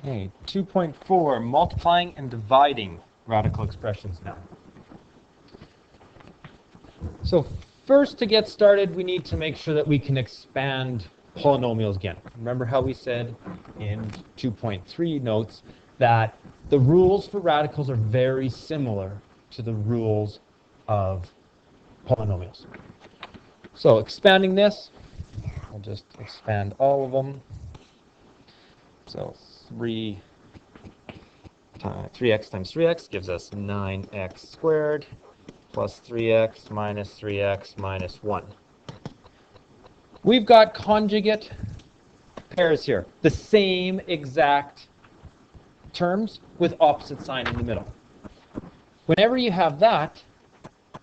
Okay, 2.4, multiplying and dividing radical expressions now. So first, to get started, we need to make sure that we can expand polynomials again. Remember how we said in 2.3 notes that the rules for radicals are very similar to the rules of polynomials. So expanding this, I'll just expand all of them. So 3x times 3x gives us 9x squared plus 3x minus 1. We've got conjugate pairs here, the same exact terms with opposite sign in the middle. Whenever you have that,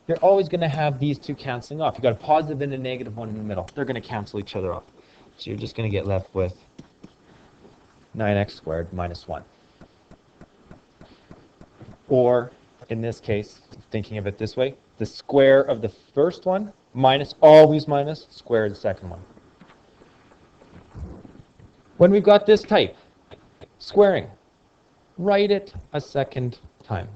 you're always going to have these two canceling off. You've got a positive and a negative one in the middle. They're going to cancel each other off. So you're just going to get left with 9x squared minus 1. Or, in this case, thinking of it this way, the square of the first one minus, always minus, square of the second one. When we've got this type, squaring, write it a second time.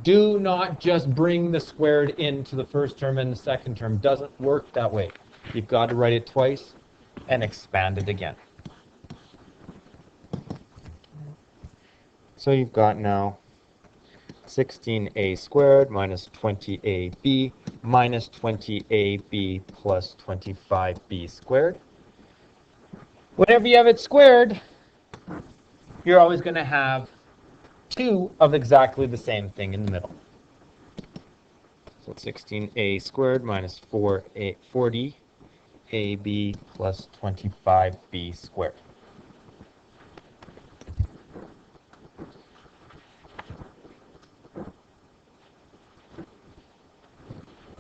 Do not just bring the squared into the first term and the second term. Doesn't work that way. You've got to write it twice and expand it again. So you've got now 16a squared minus 20ab minus 20ab plus 25b squared. Whenever you have it squared, you're always going to have two of exactly the same thing in the middle. So 16a squared minus 40ab plus 25b squared.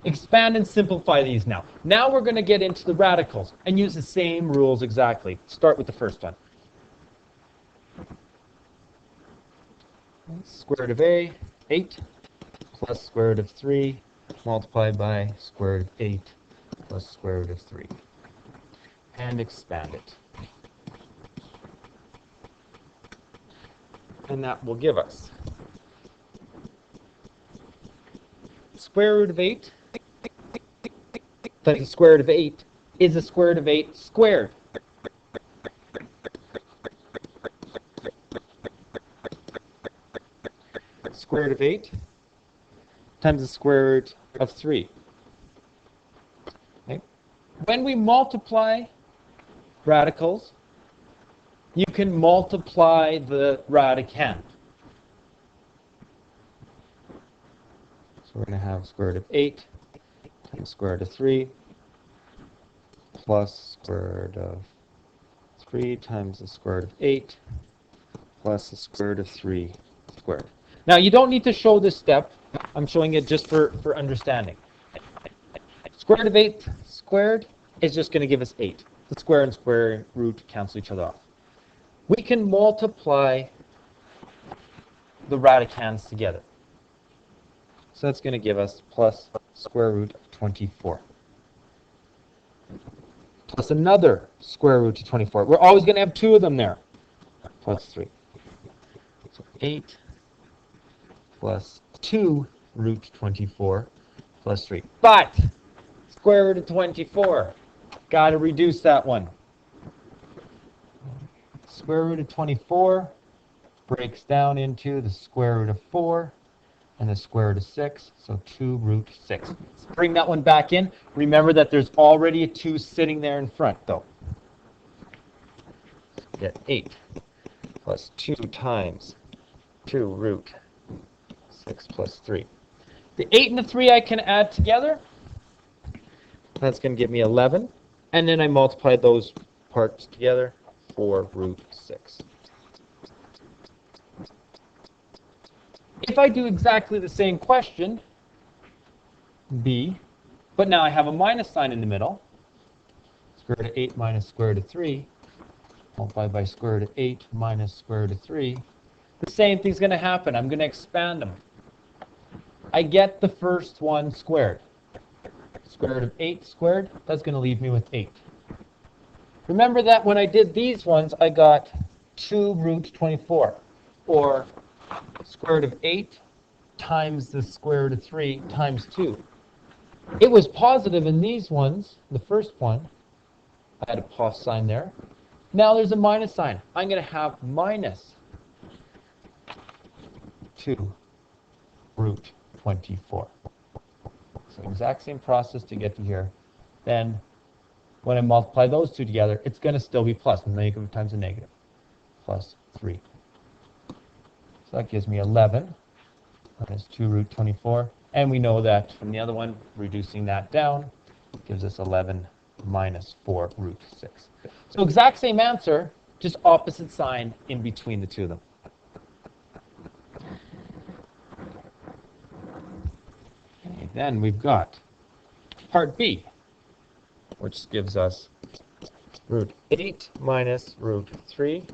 Expand and simplify these now. Now we're going to get into the radicals and use the same rules exactly. Start with the first one. Square root of a, 8, plus square root of 3, multiplied by square root of 8, plus square root of 3. And expand it. And that will give us square root of 8 times the square root of 8 is the square root of 8 squared. Square root of 8 times the square root of 3. Okay. When we multiply radicals, you can multiply the radicand. So we're going to have square root of 8 times square root of 3 plus square root of 3 times the square root of 8 plus the square root of 3 squared. Now, you don't need to show this step. I'm showing it just for understanding. Square root of 8 squared is just going to give us 8. The square and square root cancel each other off. We can multiply the radicands together. So that's going to give us plus square root of 24. Plus another square root of 24. We're always going to have two of them there. Plus 3. So 8 plus 2 root 24 plus 3. But square root of 24. Got to reduce that one. Square root of 24 breaks down into the square root of 4 and the square root of 6, so 2 root 6. Let's bring that one back in. Remember that there's already a 2 sitting there in front, though. Get 8 plus 2 times 2 root 6 plus 3. The 8 and the 3 I can add together. That's going to give me 11. And then I multiply those parts together, 4 root 6. If I do exactly the same question, b, but now I have a minus sign in the middle, square root of 8 minus square root of 3, multiplied by square root of 8 minus square root of 3, the same thing's going to happen. I'm going to expand them. I get the first one squared. Square root of 8 squared, that's going to leave me with 8. Remember that when I did these ones, I got 2 root 24, or square root of 8 times the square root of 3 times 2. It was positive in these ones, the first one. I had a plus sign there. Now there's a minus sign. I'm going to have minus 2 root 24. So exact same process to get to here. Then when I multiply those two together, it's going to still be plus. Negative times a negative. Plus 3. So that gives me 11 minus 2 root 24. And we know that from the other one, reducing that down gives us 11 minus 4 root 6. So exact same answer, just opposite sign in between the two of them. Okay, then we've got part B, which gives us root 8 minus root 3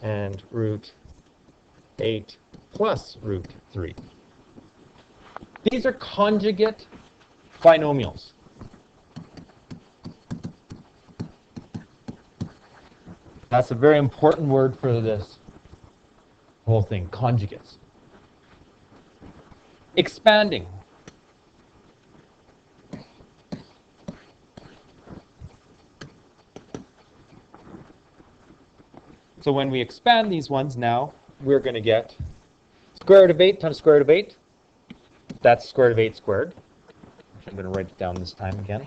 and root 8 plus root 3. These are conjugate binomials. That's a very important word for this whole thing, conjugates. Expanding. So when we expand these ones now, we're going to get square root of 8 times square root of 8. That's square root of 8 squared. I'm going to write it down this time again.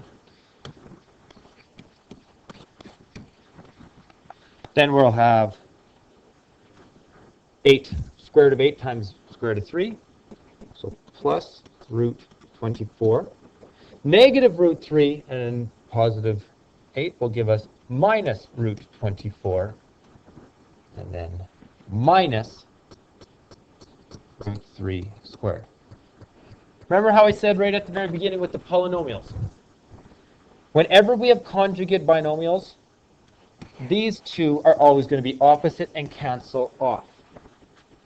Then we'll have 8 square root of 8 times square root of 3. So plus root 24. Negative root 3 and positive 8 will give us minus root 24. And then minus root 3 squared. Remember how I said right at the very beginning with the polynomials? Whenever we have conjugate binomials, these two are always going to be opposite and cancel off.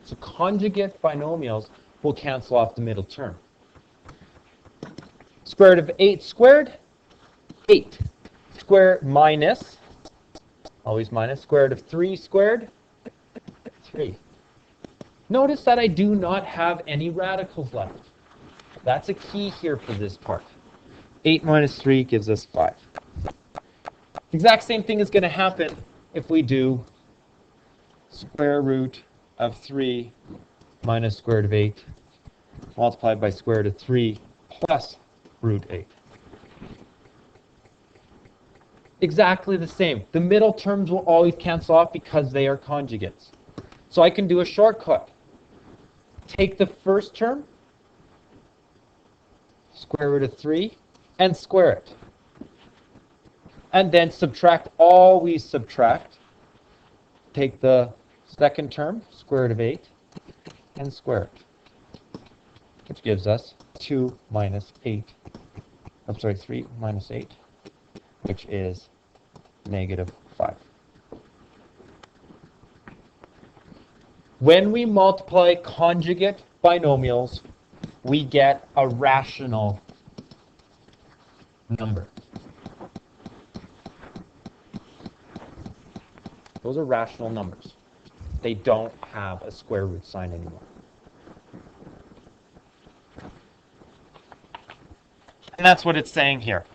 So conjugate binomials will cancel off the middle term. Square root of 8 squared, 8. Square minus, always minus, square root of 3 squared, 3. Notice that I do not have any radicals left. That's a key here for this part. 8 minus 3 gives us 5. The exact same thing is going to happen if we do square root of 3 minus square root of 8 multiplied by square root of 3 plus root 8. Exactly the same. The middle terms will always cancel off because they are conjugates. So I can do a shortcut. Take the first term, square root of 3, and square it. And then subtract, always subtract. Take the second term, square root of 8, and square it. Which gives us 2 minus 8. I'm sorry, 3 minus 8, which is negative 5. When we multiply conjugate binomials, we get a rational number. Those are rational numbers. They don't have a square root sign anymore. And that's what it's saying here.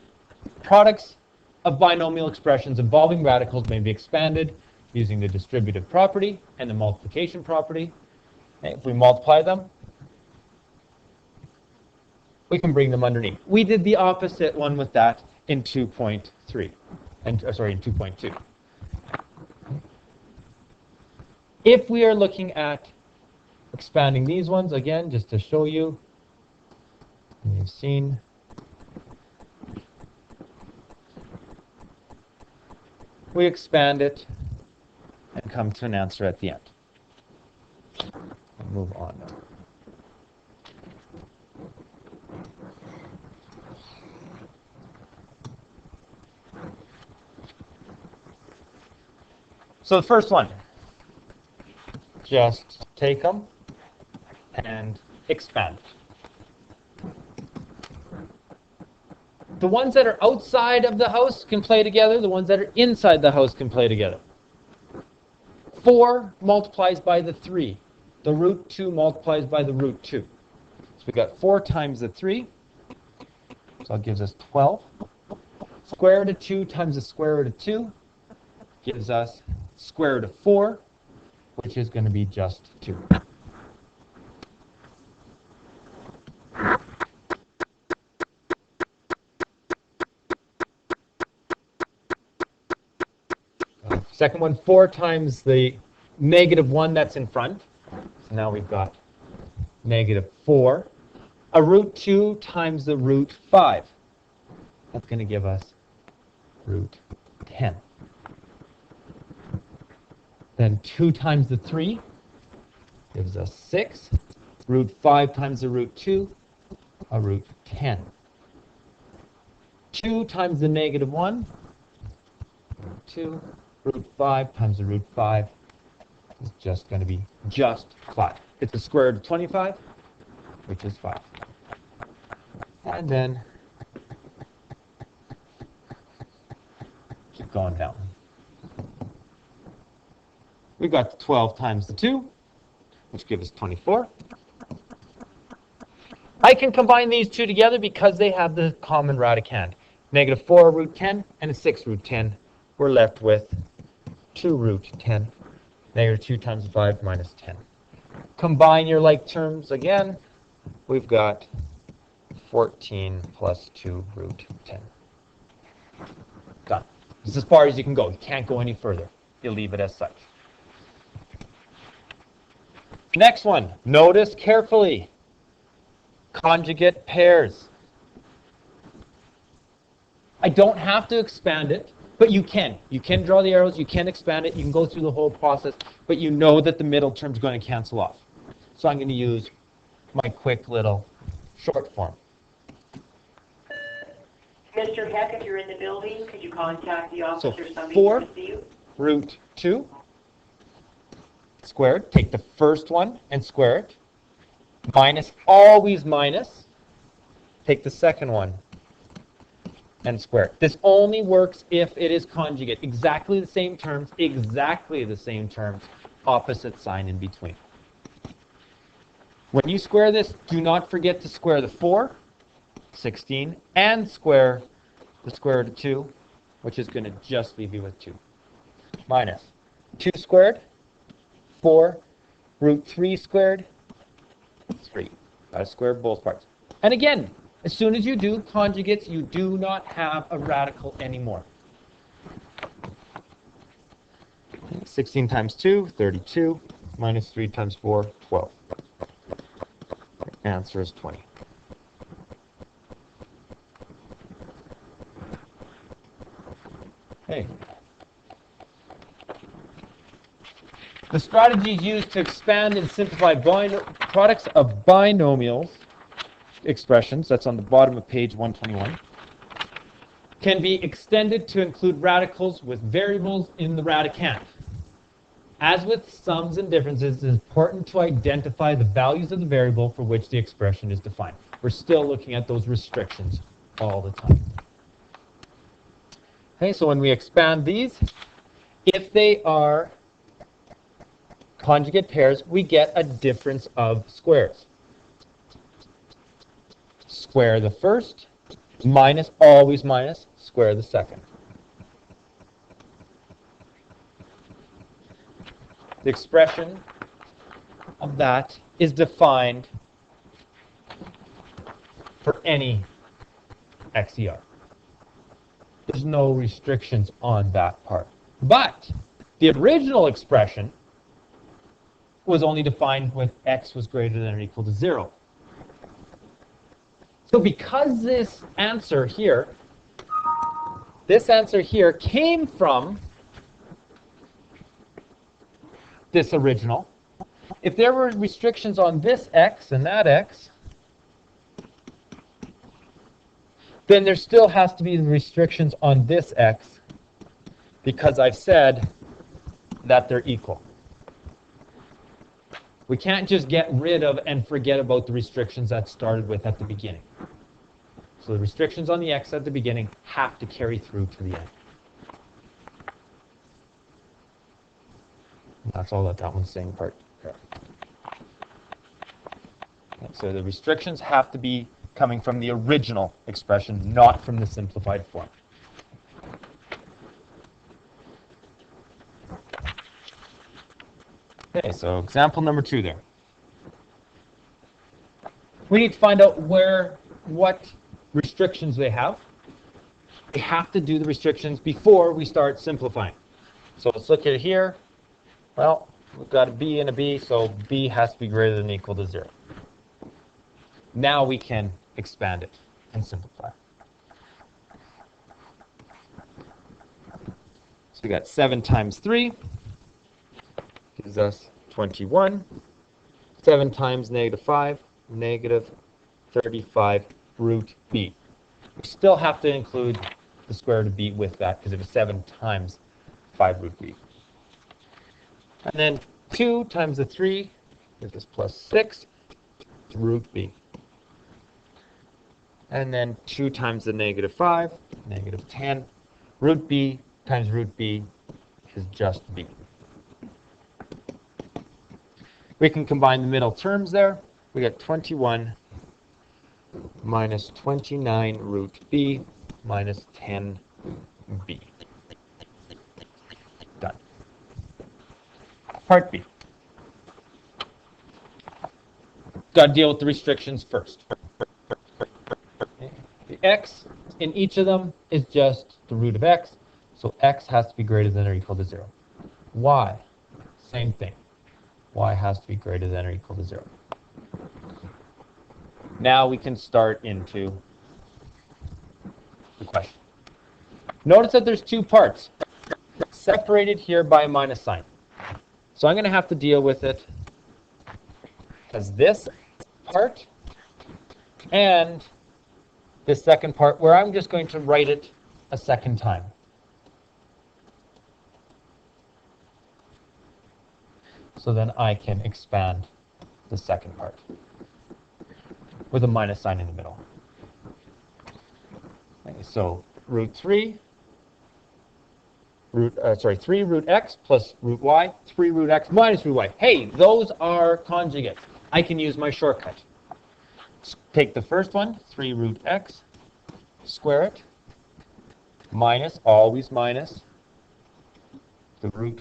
Products of binomial expressions involving radicals may be expanded using the distributive property and the multiplication property. And if we multiply them, we can bring them underneath. We did the opposite one with that in 2.3, and in 2.2. If we are looking at expanding these ones, again, just to show you, you've seen we expand it and come to an answer at the end. I'll move on now. So the first one, just take them and expand. The ones that are outside of the house can play together. The ones that are inside the house can play together. 4 multiplies by the 3. The root 2 multiplies by the root 2. So we got 4 times the 3. So that gives us 12. Square root of 2 times the square root of 2 gives us square root of 4, which is going to be just 2. Second one, 4 times the negative 1 that's in front. So now we've got negative 4. A root 2 times the root 5. That's going to give us root 10. Then 2 times the 3 gives us 6. Root 5 times the root 2, a root 10. 2 times the negative 1, root 2. Root 5 times the root 5 is just going to be just 5. It's the square root of 25, which is 5. And then keep going down. We've got 12 times the 2, which gives us 24. I can combine these two together because they have the common radicand. Negative 4 root 10 and a 6 root 10. We're left with 2 root 10. Negative 2 times 5 minus 10. Combine your like terms again. We've got 14 plus 2 root 10. Done. This is as far as you can go. You can't go any further. You'll leave it as such. Next one. Notice carefully. Conjugate pairs. I don't have to expand it. But you can. You can draw the arrows, you can expand it, you can go through the whole process, but you know that the middle term is going to cancel off. So I'm going to use my quick little short form. Mr. Heck, if you're in the building, could you contact the office or somebody So to see you? 4 root 2 squared. Take the first one and square it. Minus, always minus. Take the second one and square it. This only works if it is conjugate. Exactly the same terms, opposite sign in between. When you square this, do not forget to square the 4, 16, and square the square root of 2, which is going to just leave you with 2. Minus 2 squared, 4, root 3 squared, 3. Got to square both parts. And again, as soon as you do conjugates, you do not have a radical anymore. 16 times 2, 32, minus 3 times 4, 12. The answer is 20. Okay. The strategies used to expand and simplify products of binomials expressions, that's on the bottom of page 121, can be extended to include radicals with variables in the radicand. As with sums and differences, it is important to identify the values of the variable for which the expression is defined. We're still looking at those restrictions all the time. Okay, so when we expand these, if they are conjugate pairs, we get a difference of squares. Square the first, minus, always minus, square the second. The expression of that is defined for any XER. There's no restrictions on that part. But the original expression was only defined when x was greater than or equal to 0. So because this answer here came from this original, if there were restrictions on this x and that x, then there still has to be restrictions on this x because I've said that they're equal. We can't just get rid of and forget about the restrictions that started with at the beginning. So the restrictions on the x at the beginning have to carry through to the end. That's all that one's saying part. Okay, so the restrictions have to be coming from the original expression, not from the simplified form. Okay, so example number 2 there. We need to find out what restrictions they have. We have to do the restrictions before we start simplifying. So let's look at it here. Well, we've got a b and a b, so b has to be greater than or equal to 0. Now we can expand it and simplify. So we got 7 times 3 gives us 21. 7 times -5, negative 35 root b. We still have to include the square root of b with that because it was 7 times 5 root b. And then 2 times the 3 gives us plus 6 root b. And then 2 times the -5, negative 10. Root b times root b is just b. We can combine the middle terms there. We get 21 minus 29 root b minus 10b. Done. Part B. Got to deal with the restrictions first. The x in each of them is just the root of x, so x has to be greater than or equal to 0. Y, same thing. Y has to be greater than or equal to 0. Now we can start into the question. Notice that there's 2 parts, separated here by a minus sign. So I'm going to have to deal with it as this part and this second part, where I'm just going to write it a second time. So then I can expand the second part with a minus sign in the middle. Okay, so root 3 root x plus root y, 3 root x minus root y. Hey, those are conjugates. I can use my shortcut. Take the first one, 3 root x, square it, minus, always minus, the root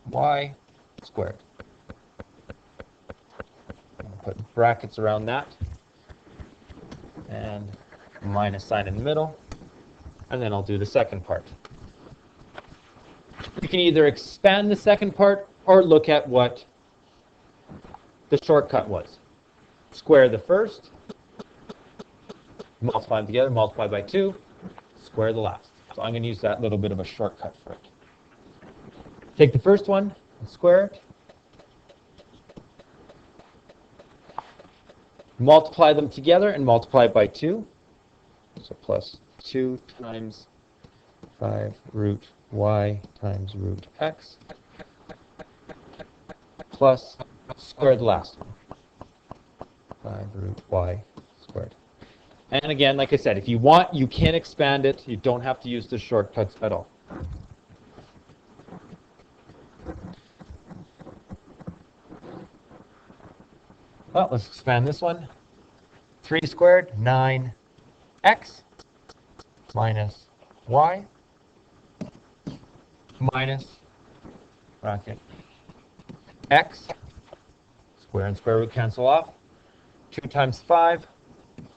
y squared. Put brackets around that, and minus sign in the middle, and then I'll do the second part. You can either expand the second part or look at what the shortcut was. Square the first, multiply them together, multiply by 2, square the last. So I'm going to use that little bit of a shortcut for it. Take the first one and square it. Multiply them together and multiply by 2. So plus 2 times 5 root y times root x plus square the last one. 5 root y squared. And again, like I said, if you want, you can expand it. You don't have to use the shortcuts at all. Well, let's expand this one. 3 squared, 9x minus y minus bracket x. Square and square root cancel off. 2 times 5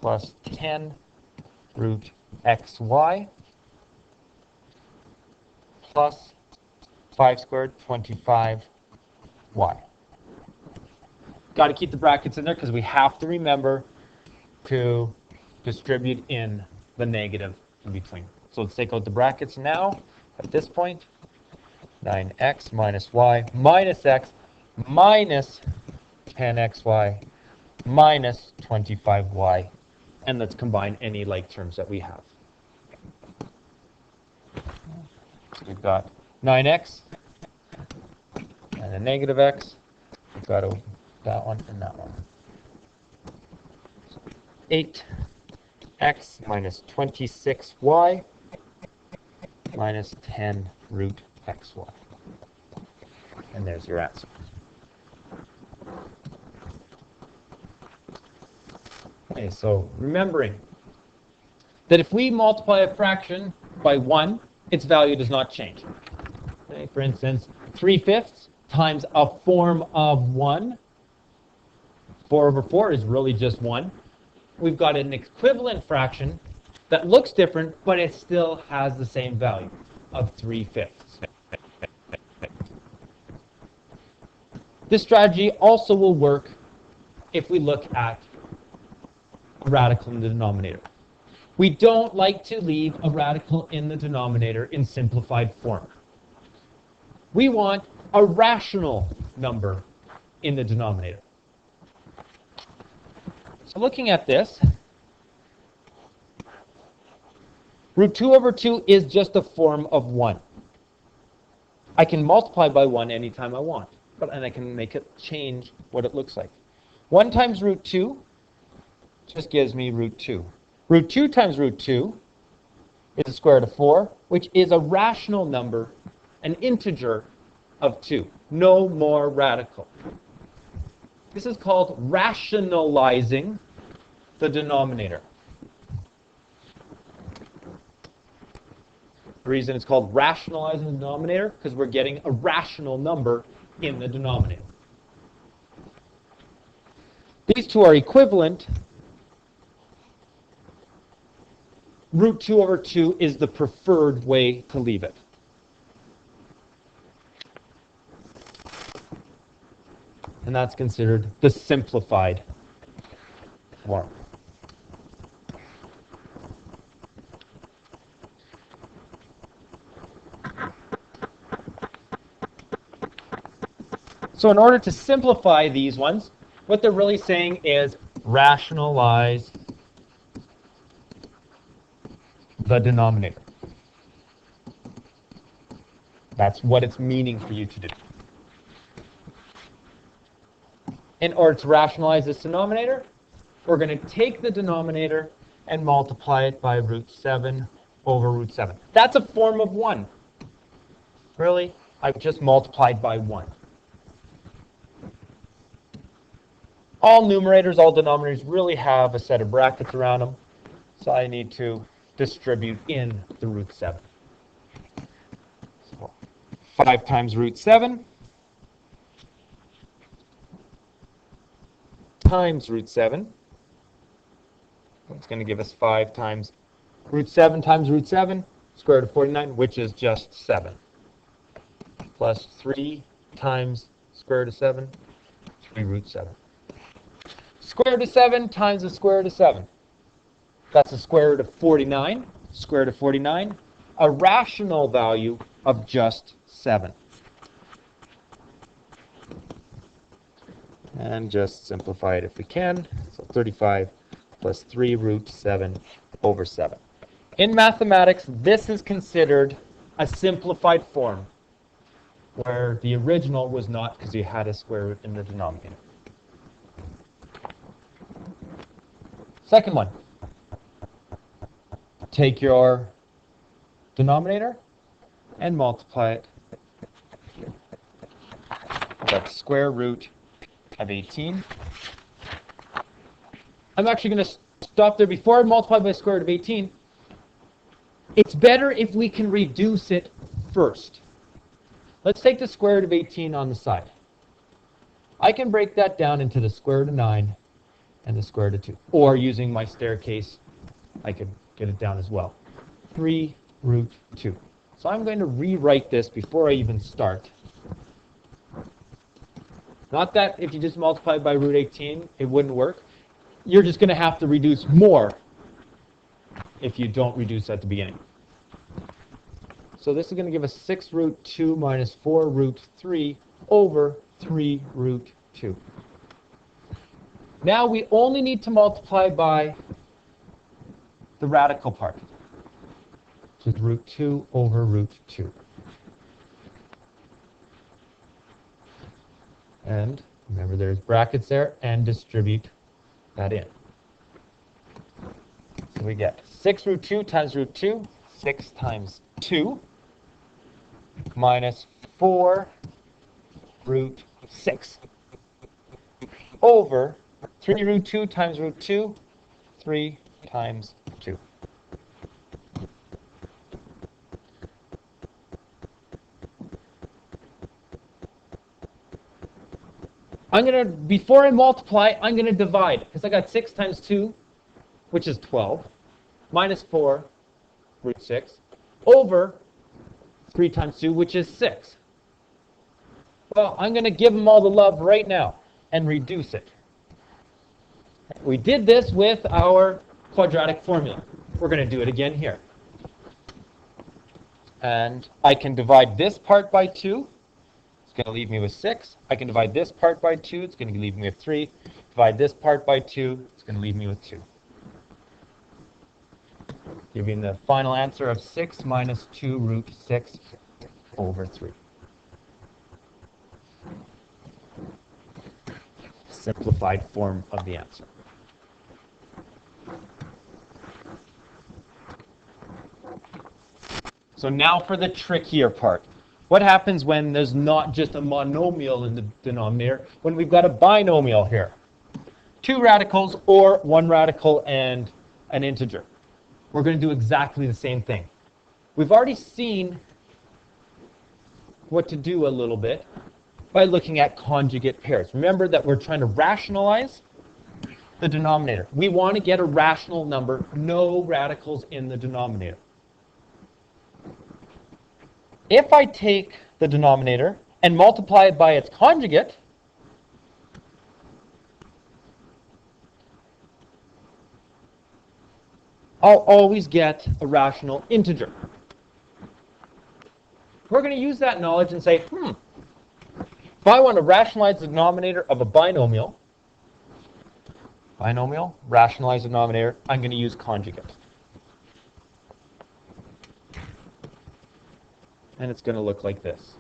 plus 10 root xy plus 5 squared, 25y. Got to keep the brackets in there because we have to remember to distribute in the negative in between. So let's take out the brackets now at this point. 9x minus y minus x minus 10xy minus 25y. And let's combine any like terms that we have. So we've got 9x and a negative x. We've got that one and that one. 8x x minus 26y minus 10 root xy. And there's your answer. Okay, so remembering that if we multiply a fraction by 1, its value does not change. Okay, for instance, 3/5 times a form of 1. 4 over 4 is really just 1. We've got an equivalent fraction that looks different, but it still has the same value of 3/5. This strategy also will work if we look at a radical in the denominator. We don't like to leave a radical in the denominator in simplified form. We want a rational number in the denominator. So looking at this, root 2 over 2 is just a form of 1. I can multiply by 1 anytime I want, and I can make it change what it looks like. 1 times root 2 just gives me root 2. Root 2 times root 2 is the square root of 4, which is a rational number, an integer of 2. No more radical. This is called rationalizing the denominator. The reason it's called rationalizing the denominator, because we're getting a rational number in the denominator. These two are equivalent. Root 2 over 2 is the preferred way to leave it. And that's considered the simplified form. So in order to simplify these ones, what they're really saying is rationalize the denominator. That's what it's meaning for you to do. In order to rationalize this denominator, we're going to take the denominator and multiply it by root 7 over root 7. That's a form of 1. Really? I've just multiplied by 1. All numerators, all denominators really have a set of brackets around them, so I need to distribute in the root 7. So 5 times root 7 times root 7. It's going to give us 5 times root 7 times root 7, square root of 49, which is just 7. Plus 3 times square root of 7, 3 root 7. Square root of 7 times the square root of 7. That's the square root of 49. Square root of 49, a rational value of just 7. And just simplify it if we can. So 35 plus 3 root 7 over 7. In mathematics, this is considered a simplified form, where the original was not, because you had a square root in the denominator. Second one. Take your denominator and multiply it. That's square root of 18. I'm actually going to stop there. Before I multiply by square root of 18, it's better if we can reduce it first. Let's take the square root of 18 on the side. I can break that down into the square root of 9 and the square root of 2. Or using my staircase, I could get it down as well. 3 root 2. So I'm going to rewrite this before I even start. Not that if you just multiply by root 18, it wouldn't work. You're just going to have to reduce more if you don't reduce at the beginning. So this is going to give us 6 root 2 minus 4 root 3 over 3 root 2. Now we only need to multiply by the radical part, which is root 2 over root 2. And remember, there's brackets there, and distribute that in. So we get 6 root 2 times root 2, 6 times 2, minus 4 root 6, over 3 root 2 times root 2, 3 times 2. Before I multiply, I'm going to divide, because I got 6 times 2, which is 12, minus 4 root 6, over 3 times 2, which is 6. Well, I'm going to give them all the love right now and reduce it. We did this with our quadratic formula. We're going to do it again here. And I can divide this part by 2. It's going to leave me with 6. I can divide this part by 2. It's going to leave me with 3. Divide this part by 2. It's going to leave me with 2. Giving the final answer of 6 minus 2 root 6 over 3. Simplified form of the answer. So now for the trickier part. What happens when there's not just a monomial in the denominator, when we've got a binomial here? 2 radicals or 1 radical and an integer. We're going to do exactly the same thing. We've already seen what to do a little bit by looking at conjugate pairs. Remember that we're trying to rationalize the denominator. We want to get a rational number, no radicals in the denominator. If I take the denominator and multiply it by its conjugate, I'll always get a rational integer. We're going to use that knowledge and say, if I want to rationalize the denominator of a binomial, rationalize the denominator, I'm going to use conjugate. And it's going to look like this.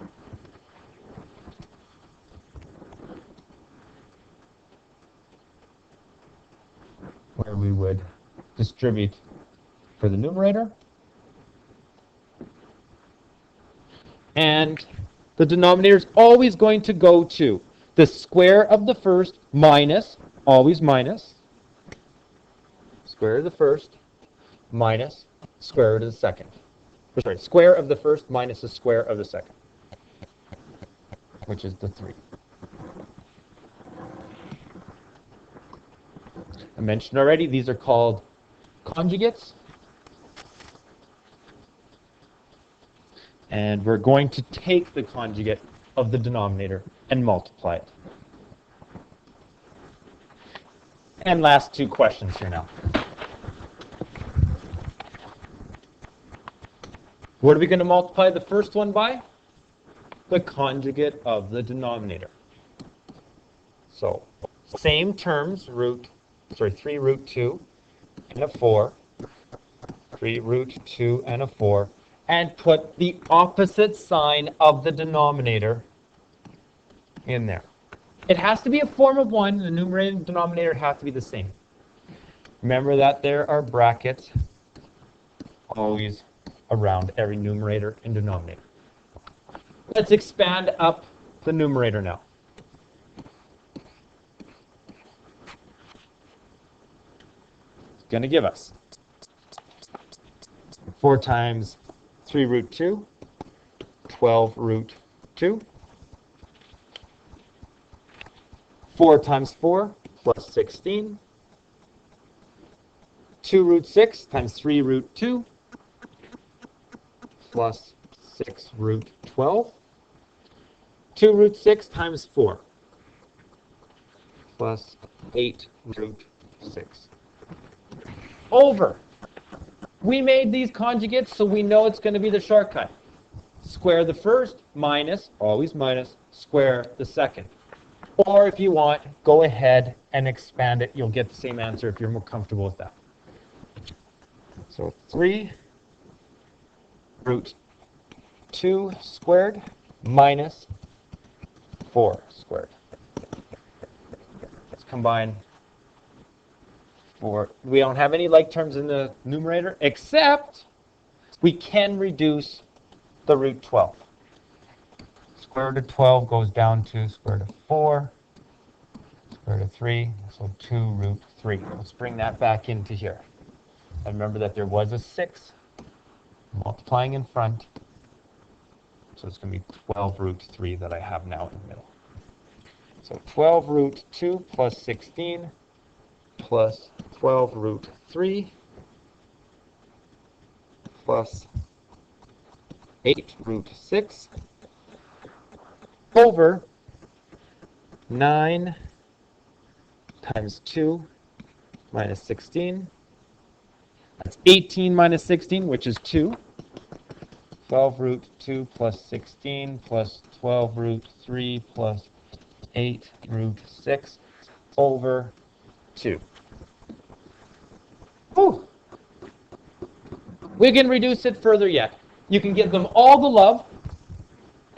Where we would distribute for the numerator. And the denominator is always going to go to the square of the first minus, always minus, square of the first minus square root of the second. Sorry, square of the first minus the square of the second, which is the 3. I mentioned already, these are called conjugates. And we're going to take the conjugate of the denominator and multiply it. And last 2 questions here now. What are we going to multiply the first one by? The conjugate of the denominator. So, same terms, 3 root 2 and a 4, 3 root 2 and a 4, and put the opposite sign of the denominator in there. It has to be a form of 1. The numerator and denominator have to be the same. Remember that there are brackets always around every numerator and denominator. Let's expand up the numerator now. It's going to give us 4 times 3 root 2, 12 root 2. 4 times 4 plus 16. 2 root 6 times 3 root 2 plus 6 root 12. 2 root 6 times 4 plus 8 root 6. Over. We made these conjugates, so we know it's going to be the shortcut. Square the first, minus, always minus, square the second. Or if you want, go ahead and expand it. You'll get the same answer if you're more comfortable with that. So 3 root 2 squared minus 4 squared. Let's combine We don't have any like terms in the numerator, except we can reduce the root 12. Square root of 12 goes down to square root of 4, square root of 3, so 2 root 3. Let's bring that back into here. And remember that there was a 6 multiplying in front, so it's going to be 12 root 3 that I have now in the middle. So 12 root 2 plus 16 plus 12 root 3 plus 8 root 6 over 9 times 2 minus 16. That's 18 minus 16, which is 2. 12 root 2 plus 16 plus 12 root 3 plus 8 root 6 over 2. Whew. We can reduce it further yet. You can give them all the love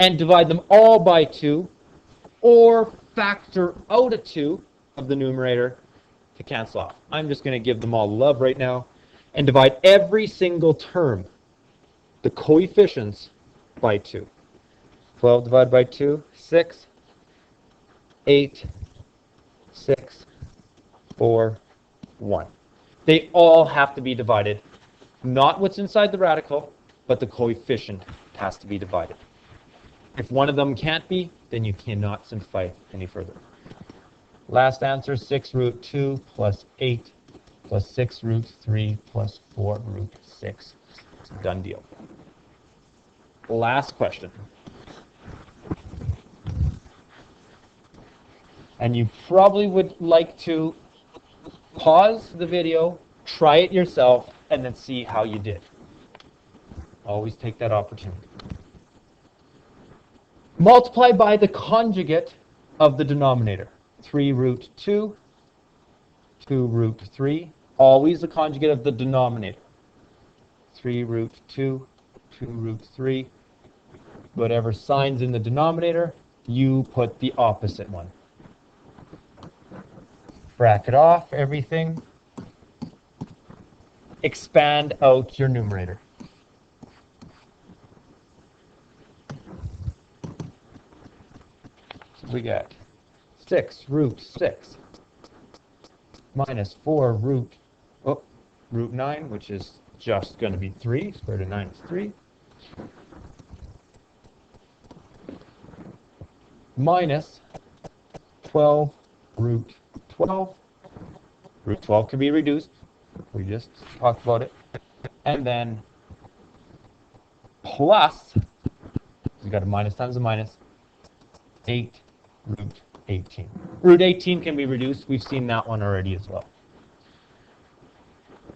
and divide them all by 2, or factor out a 2 of the numerator to cancel off. I'm just going to give them all the love right now and divide every single term, the coefficients, by 2. 12 divided by 2, 6, 8, 6, 4, 1. They all have to be divided. Not what's inside the radical, but the coefficient has to be divided. If one of them can't be, then you cannot simplify any further. Last answer, 6 root 2 plus 8 plus 6 root 3 plus 4 root 6. Done deal. Last question. And you probably would like to pause the video, try it yourself, and then see how you did. Always take that opportunity. Multiply by the conjugate of the denominator. 3 root 2, 2 root 3. Always the conjugate of the denominator. 3 root 2, 2 root 3. Whatever sign's in the denominator, you put the opposite one. Bracket off everything. Expand out your numerator. So we got 6 root 6 minus 4 root 9, which is just going to be 3. Square root of 9 is 3. Minus 12 root 12. Root 12 can be reduced. We just talked about it. And then plus, we got a minus times a minus, 8 root 18. Root 18 can be reduced. We've seen that one already as well.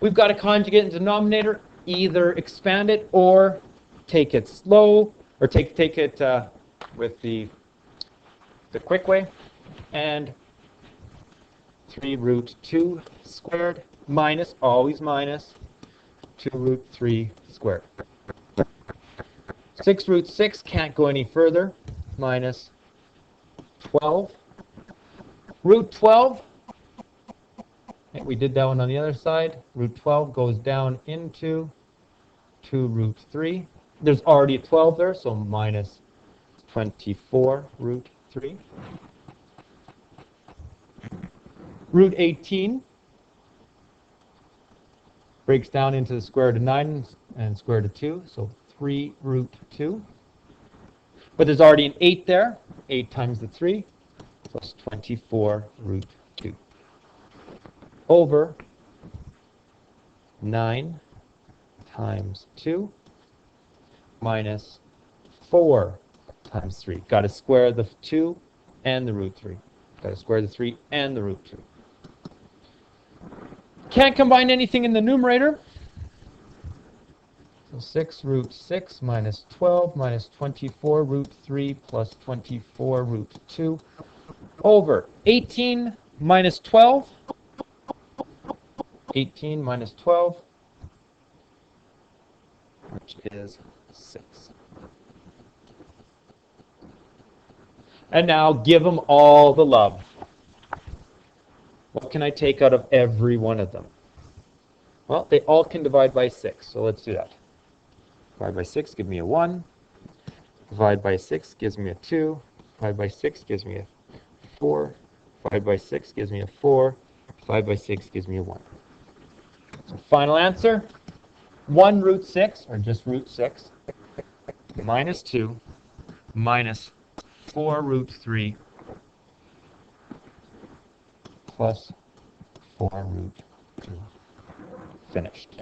We've got a conjugate in denominator. Either expand it or take it slow, or take it with the quick way. And 3 root 2 squared minus, always minus, 2 root 3 squared. 6 root 6 can't go any further, minus 12. Root 12, we did that one on the other side. Root 12 goes down into 2 root 3. There's already a 12 there, so minus 24 root 3. Root 18 breaks down into the square root of 9 and square root of 2, so 3 root 2. But there's already an 8 there. 8 times the 3 plus 24 root 2 over 9 times 2 minus 4 times 3. Got to square the 2 and the root 3. Got to square the 3 and the root 2. Can't combine anything in the numerator. So 6 root 6 minus 12 minus 24 root 3 plus 24 root 2 over 18 minus 12. 18 minus 12, which is 6. And now give them all the love. Well, what can I take out of every one of them? Well, they all can divide by 6, so let's do that. Divide by 6, give me a 1. Divide by 6 gives me a 2. Divide by 6 gives me a 4. Divide by 6 gives me a 4. Divide by 6 gives me a 1. So final answer, 1 root 6, or just root 6, minus 2, minus 4 root 3, plus 4 root 2. Finished.